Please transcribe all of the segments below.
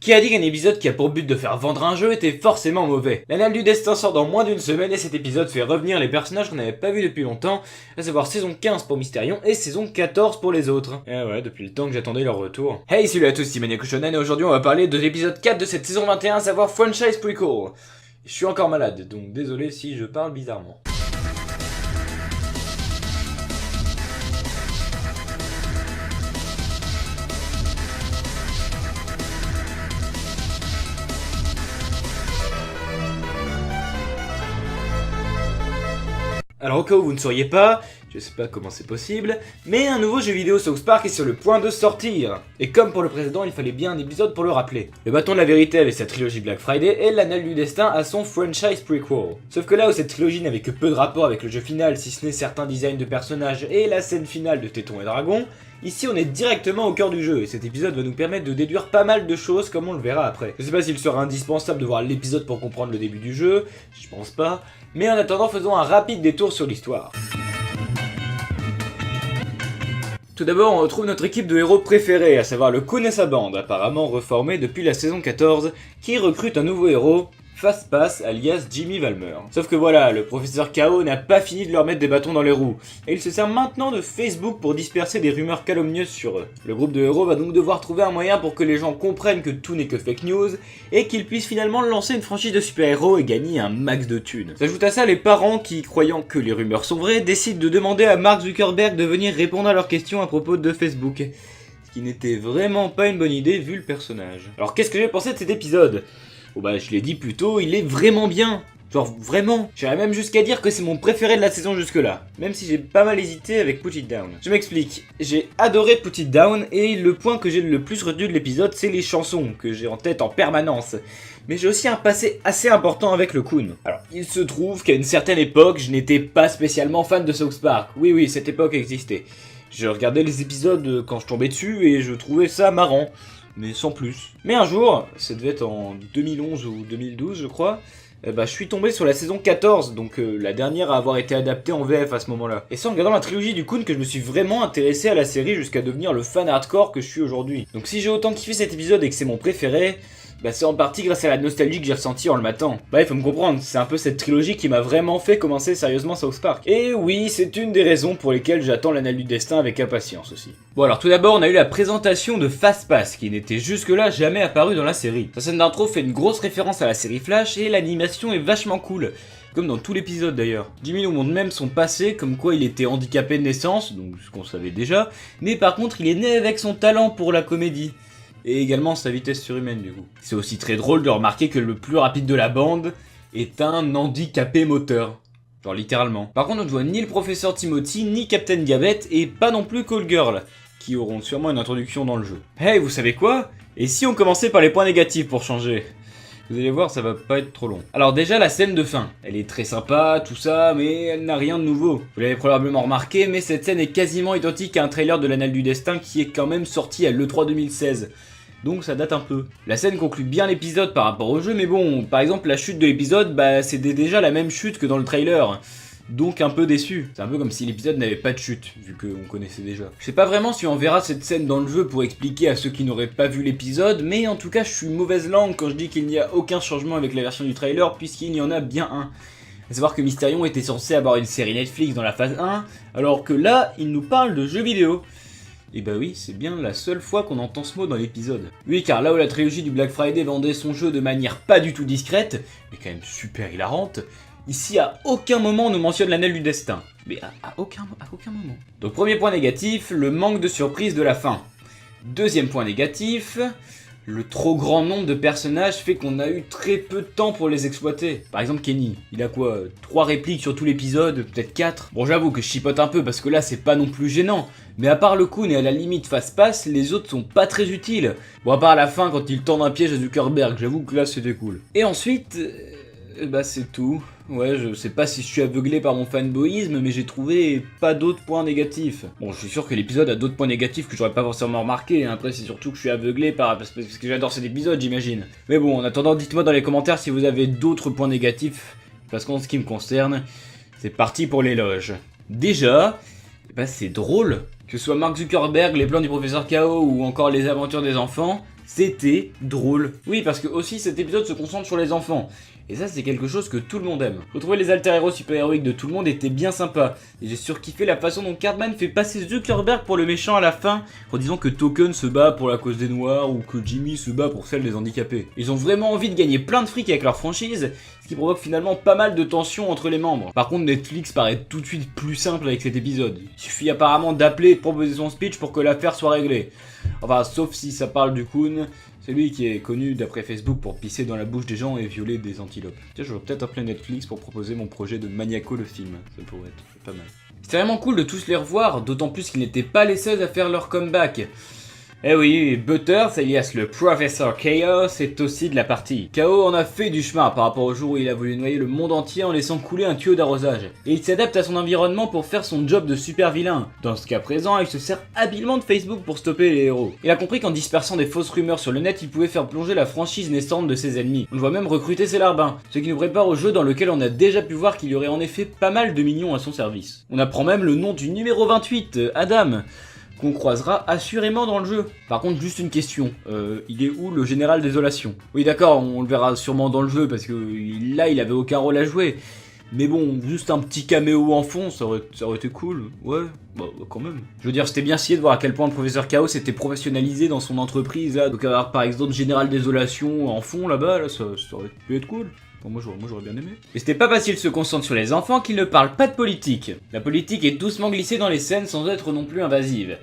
Qui a dit qu'un épisode qui a pour but de faire vendre un jeu était forcément mauvais? L'Annale du Destin sort dans moins d'une semaine et cet épisode fait revenir les personnages qu'on n'avait pas vus depuis longtemps, à savoir saison 15 pour Mysterion et saison 14 pour les autres. Et ouais, depuis le temps que j'attendais leur retour. Hey, salut à tous, c'est Maniaco Shonen et aujourd'hui on va parler de l'épisode 4 de cette saison 21, à savoir Franchise Prequel. Je suis encore malade, donc désolé si je parle bizarrement. Alors au cas où vous ne sauriez pas, je sais pas comment c'est possible, mais un nouveau jeu vidéo South Park est sur le point de sortir. Et comme pour le précédent, il fallait bien un épisode pour le rappeler. Le bâton de la vérité avait sa trilogie Black Friday et l'Annale du Destin a son Franchise Prequel. Sauf que là où cette trilogie n'avait que peu de rapport avec le jeu final, si ce n'est certains designs de personnages et la scène finale de Téton et Dragon, ici on est directement au cœur du jeu et cet épisode va nous permettre de déduire pas mal de choses comme on le verra après. Je sais pas s'il sera indispensable de voir l'épisode pour comprendre le début du jeu, je pense pas, mais en attendant faisons un rapide détour sur l'histoire. Tout d'abord, on retrouve notre équipe de héros préférés, à savoir le Kun et sa bande, apparemment reformés depuis la saison 14, qui recrute un nouveau héros, Fastpass alias Jimmy Valmer. Sauf que voilà, le professeur K.O. n'a pas fini de leur mettre des bâtons dans les roues, et il se sert maintenant de Facebook pour disperser des rumeurs calomnieuses sur eux. Le groupe de héros va donc devoir trouver un moyen pour que les gens comprennent que tout n'est que fake news, et qu'ils puissent finalement lancer une franchise de super-héros et gagner un max de thunes. S'ajoute à ça les parents qui, croyant que les rumeurs sont vraies, décident de demander à Mark Zuckerberg de venir répondre à leurs questions à propos de Facebook. Ce qui n'était vraiment pas une bonne idée vu le personnage. Alors qu'est-ce que j'ai pensé de cet épisode ? Bon bah je l'ai dit plus tôt, il est vraiment bien. Genre vraiment. J'irais même jusqu'à dire que c'est mon préféré de la saison jusque là. Même si j'ai pas mal hésité avec Put It Down. Je m'explique. J'ai adoré Put It Down et le point que j'ai le plus retenu de l'épisode c'est les chansons que j'ai en tête en permanence. Mais j'ai aussi un passé assez important avec le Kun. Alors, il se trouve qu'à une certaine époque, je n'étais pas spécialement fan de South Park. Oui, cette époque existait. Je regardais les épisodes quand je tombais dessus et je trouvais ça marrant. Mais sans plus. Mais un jour, ça devait être en 2011 ou 2012 je crois, je suis tombé sur la saison 14, donc la dernière à avoir été adaptée en VF à ce moment-là. Et c'est en regardant la trilogie du Kun que je me suis vraiment intéressé à la série jusqu'à devenir le fan hardcore que je suis aujourd'hui. Donc si j'ai autant kiffé cet épisode et que c'est mon préféré, c'est en partie grâce à la nostalgie que j'ai ressentie en le matant. Faut me comprendre, c'est un peu cette trilogie qui m'a vraiment fait commencer sérieusement South Park. Et oui, c'est une des raisons pour lesquelles j'attends l'Annale du Destin avec impatience aussi. Bon alors tout d'abord on a eu la présentation de Fastpass qui n'était jusque-là jamais apparu dans la série. Sa scène d'intro fait une grosse référence à la série Flash et l'animation est vachement cool. Comme dans tout l'épisode d'ailleurs. Jimmy nous montre même son passé, comme quoi il était handicapé de naissance, donc ce qu'on savait déjà, mais par contre il est né avec son talent pour la comédie. Et également sa vitesse surhumaine du coup. C'est aussi très drôle de remarquer que le plus rapide de la bande est un handicapé moteur. Genre littéralement. Par contre on ne voit ni le professeur Timothy, ni Captain Diabète, et pas non plus Call Girl, qui auront sûrement une introduction dans le jeu. Hey, vous savez quoi ? Et si on commençait par les points négatifs pour changer ? Vous allez voir, ça va pas être trop long. Alors déjà, la scène de fin. Elle est très sympa, tout ça, mais elle n'a rien de nouveau. Vous l'avez probablement remarqué, mais cette scène est quasiment identique à un trailer de l'Annale du Destin qui est quand même sorti à l'E3 2016. Donc ça date un peu. La scène conclut bien l'épisode par rapport au jeu, mais bon, par exemple la chute de l'épisode, c'était déjà la même chute que dans le trailer. Donc un peu déçu. C'est un peu comme si l'épisode n'avait pas de chute, vu qu'on connaissait déjà. Je sais pas vraiment si on verra cette scène dans le jeu pour expliquer à ceux qui n'auraient pas vu l'épisode, mais en tout cas je suis mauvaise langue quand je dis qu'il n'y a aucun changement avec la version du trailer, puisqu'il y en a bien un. À savoir que Mysterion était censé avoir une série Netflix dans la phase 1, alors que là, il nous parle de jeux vidéo. Et oui, c'est bien la seule fois qu'on entend ce mot dans l'épisode. Oui, car là où la trilogie du Black Friday vendait son jeu de manière pas du tout discrète, mais quand même super hilarante, ici à aucun moment on nous mentionne l'Annale du Destin. Mais à aucun moment. Donc premier point négatif, le manque de surprise de la fin. Deuxième point négatif, le trop grand nombre de personnages fait qu'on a eu très peu de temps pour les exploiter. Par exemple Kenny, il a quoi, 3 répliques sur tout l'épisode, peut-être 4. Bon j'avoue que je chipote un peu parce que là c'est pas non plus gênant. Mais à part le Kun et à la limite Fastpass, les autres sont pas très utiles. Bon à part la fin quand ils tendent un piège à Zuckerberg, j'avoue que là c'était cool. Et ensuite, c'est tout. Ouais, je sais pas si je suis aveuglé par mon fanboyisme, mais j'ai trouvé pas d'autres points négatifs. Bon, je suis sûr que l'épisode a d'autres points négatifs que j'aurais pas forcément remarqué, hein. Après c'est surtout que je suis aveuglé parce que j'adore cet épisode, j'imagine. Mais bon, en attendant, dites-moi dans les commentaires si vous avez d'autres points négatifs, parce qu'en ce qui me concerne, c'est parti pour l'éloge. Déjà, c'est drôle. Que ce soit Mark Zuckerberg, les plans du professeur K.O. ou encore les aventures des enfants, c'était drôle. Oui, parce que aussi cet épisode se concentre sur les enfants. Et ça, c'est quelque chose que tout le monde aime. Retrouver les alter-héros super-héroïques de tout le monde était bien sympa. Et j'ai surkiffé la façon dont Cartman fait passer Zuckerberg pour le méchant à la fin, en disant que Token se bat pour la cause des Noirs ou que Jimmy se bat pour celle des handicapés. Ils ont vraiment envie de gagner plein de fric avec leur franchise, ce qui provoque finalement pas mal de tensions entre les membres. Par contre, Netflix paraît tout de suite plus simple avec cet épisode. Il suffit apparemment d'appeler et de proposer son speech pour que l'affaire soit réglée. Enfin, sauf si ça parle du Kun. C'est lui qui est connu d'après Facebook pour pisser dans la bouche des gens et violer des antilopes. Tiens, je vais peut-être appeler Netflix pour proposer mon projet de Maniaco le film. Ça pourrait être pas mal. C'était vraiment cool de tous les revoir, d'autant plus qu'ils n'étaient pas les seuls à faire leur comeback. Eh oui, Butters, alias le Professeur Chaos, est aussi de la partie. Chaos en a fait du chemin par rapport au jour où il a voulu noyer le monde entier en laissant couler un tuyau d'arrosage. Et il s'adapte à son environnement pour faire son job de super vilain. Dans ce cas présent, il se sert habilement de Facebook pour stopper les héros. Il a compris qu'en dispersant des fausses rumeurs sur le net, il pouvait faire plonger la franchise naissante de ses ennemis. On le voit même recruter ses larbins, ce qui nous prépare au jeu dans lequel on a déjà pu voir qu'il y aurait en effet pas mal de mignons à son service. On apprend même le nom du numéro 28, Adam, qu'on croisera assurément dans le jeu. Par contre, juste une question, il est où le général Désolation? Oui d'accord, on le verra sûrement dans le jeu, parce que là il avait aucun rôle à jouer. Mais bon, juste un petit caméo en fond, ça aurait été cool, ouais, bah quand même. Je veux dire, c'était bien scié de voir à quel point le professeur Chaos était professionnalisé dans son entreprise, là. Donc avoir par exemple Général Désolation en fond là-bas, là, ça aurait pu être cool. Bon, moi j'aurais bien aimé. Mais c'était pas facile de se concentrer sur les enfants qui ne parlent pas de politique. La politique est doucement glissée dans les scènes sans être non plus invasive.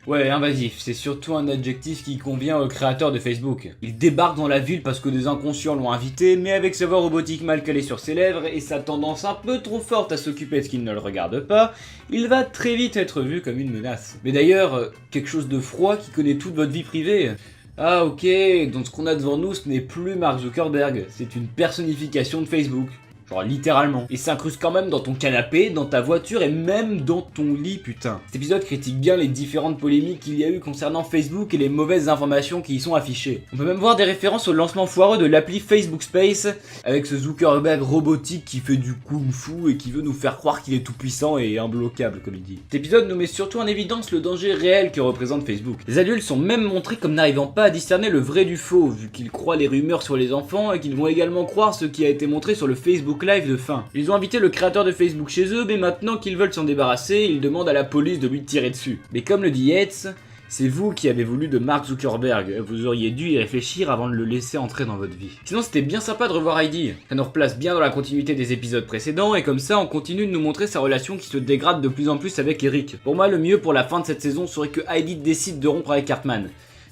Ouais, invasif, c'est surtout un adjectif qui convient au créateur de Facebook. Il débarque dans la ville parce que des inconscients l'ont invité, mais avec sa voix robotique mal calée sur ses lèvres et sa tendance un peu trop forte à s'occuper de ce qui ne le regarde pas, il va très vite être vu comme une menace. Mais d'ailleurs, quelque chose de froid qui connaît toute votre vie privée. Ah ok, donc ce qu'on a devant nous ce n'est plus Mark Zuckerberg, c'est une personnification de Facebook. Genre littéralement. Il s'incruste quand même dans ton canapé, dans ta voiture et même dans ton lit, putain. Cet épisode critique bien les différentes polémiques qu'il y a eu concernant Facebook et les mauvaises informations qui y sont affichées. On peut même voir des références au lancement foireux de l'appli Facebook Space, avec ce Zuckerberg robotique qui fait du kung fu et qui veut nous faire croire qu'il est tout puissant et imbloquable comme il dit. Cet épisode nous met surtout en évidence le danger réel que représente Facebook. Les adultes sont même montrés comme n'arrivant pas à discerner le vrai du faux, vu qu'ils croient les rumeurs sur les enfants et qu'ils vont également croire ce qui a été montré sur le Facebook Live de fin. Ils ont invité le créateur de Facebook chez eux, mais maintenant qu'ils veulent s'en débarrasser, ils demandent à la police de lui tirer dessus. Mais comme le dit Yates, c'est vous qui avez voulu de Mark Zuckerberg, vous auriez dû y réfléchir avant de le laisser entrer dans votre vie. Sinon c'était bien sympa de revoir Heidi, ça nous replace bien dans la continuité des épisodes précédents et comme ça on continue de nous montrer sa relation qui se dégrade de plus en plus avec Eric. Pour moi le mieux pour la fin de cette saison serait que Heidi décide de rompre avec Cartman,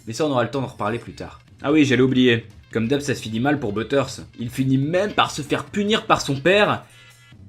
mais ça on aura le temps d'en reparler plus tard. Ah oui, j'allais oublier. Comme d'hab, ça se finit mal pour Butters. Il finit même par se faire punir par son père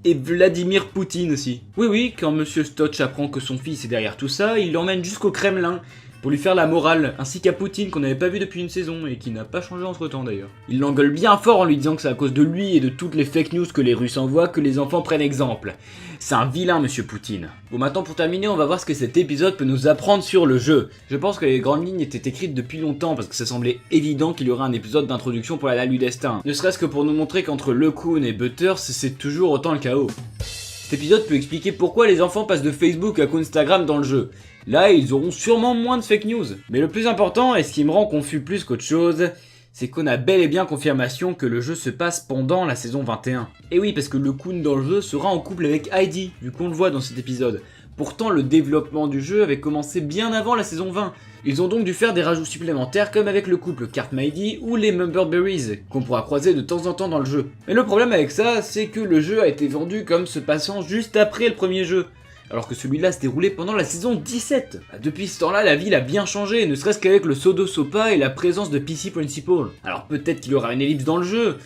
et Vladimir Poutine aussi. Oui, quand Monsieur Stotch apprend que son fils est derrière tout ça, il l'emmène jusqu'au Kremlin pour lui faire la morale, ainsi qu'à Poutine qu'on n'avait pas vu depuis une saison et qui n'a pas changé entre temps d'ailleurs. Il l'engueule bien fort en lui disant que c'est à cause de lui et de toutes les fake news que les Russes envoient que les enfants prennent exemple. C'est un vilain Monsieur Poutine. Bon maintenant pour terminer on va voir ce que cet épisode peut nous apprendre sur le jeu. Je pense que les grandes lignes étaient écrites depuis longtemps parce que ça semblait évident qu'il y aurait un épisode d'introduction pour la Dalle du Destin. Ne serait-ce que pour nous montrer qu'entre LeCun et Butters c'est toujours autant le chaos. Cet épisode peut expliquer pourquoi les enfants passent de Facebook à Instagram dans le jeu. Là, ils auront sûrement moins de fake news. Mais le plus important, et ce qui me rend confus plus qu'autre chose, c'est qu'on a bel et bien confirmation que le jeu se passe pendant la saison 21. Et oui, parce que LeCun dans le jeu sera en couple avec Heidi, vu qu'on le voit dans cet épisode. Pourtant, le développement du jeu avait commencé bien avant la saison 20. Ils ont donc dû faire des rajouts supplémentaires comme avec le couple Cartman-Heidi ou les Mumberberries, qu'on pourra croiser de temps en temps dans le jeu. Mais le problème avec ça, c'est que le jeu a été vendu comme se passant juste après le premier jeu. Alors que celui-là se déroulait pendant la saison 17. Depuis ce temps-là, la ville a bien changé, ne serait-ce qu'avec le Sodo Sopa et la présence de PC Principal. Alors peut-être qu'il y aura une ellipse dans le jeu,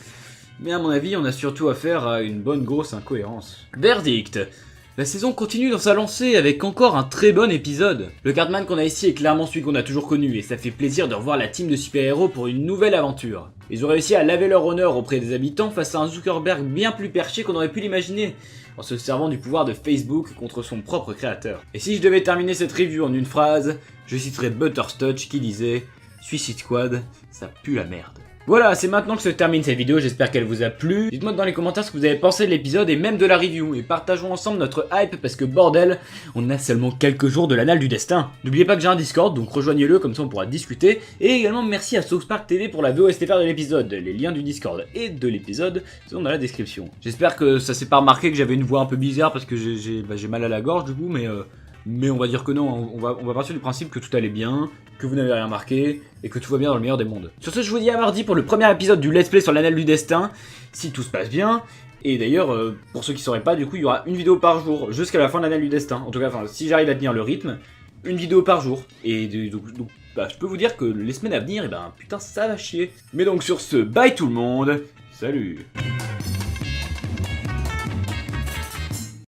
mais à mon avis, on a surtout affaire à une bonne grosse incohérence. Verdict. La saison continue dans sa lancée avec encore un très bon épisode. Le Cartman qu'on a ici est clairement celui qu'on a toujours connu et ça fait plaisir de revoir la team de super-héros pour une nouvelle aventure. Ils ont réussi à laver leur honneur auprès des habitants face à un Zuckerberg bien plus perché qu'on aurait pu l'imaginer, en se servant du pouvoir de Facebook contre son propre créateur. Et si je devais terminer cette review en une phrase, je citerais Butterstotch qui disait « Suicide Squad, ça pue la merde ». Voilà, c'est maintenant que se termine cette vidéo, j'espère qu'elle vous a plu. Dites-moi dans les commentaires ce que vous avez pensé de l'épisode et même de la review. Et partageons ensemble notre hype parce que bordel, on a seulement quelques jours de l'annale du destin. N'oubliez pas que j'ai un Discord, donc rejoignez-le, comme ça on pourra discuter. Et également merci à South Park TV pour la VOSTFR de l'épisode. Les liens du Discord et de l'épisode sont dans la description. J'espère que ça s'est pas remarqué que j'avais une voix un peu bizarre parce que j'ai mal à la gorge du coup, mais on va dire que non, on va partir du principe que tout allait bien, que vous n'avez rien marqué, et que tout va bien dans le meilleur des mondes. Sur ce, je vous dis à mardi pour le premier épisode du Let's Play sur l'Annale du Destin, si tout se passe bien. Et d'ailleurs, pour ceux qui sauraient pas, du coup, il y aura une vidéo par jour, jusqu'à la fin de l'Annale du Destin. En tout cas, si j'arrive à tenir le rythme, une vidéo par jour. Et donc bah, je peux vous dire que les semaines à venir, et ben putain, ça va chier. Mais donc sur ce, bye tout le monde, salut.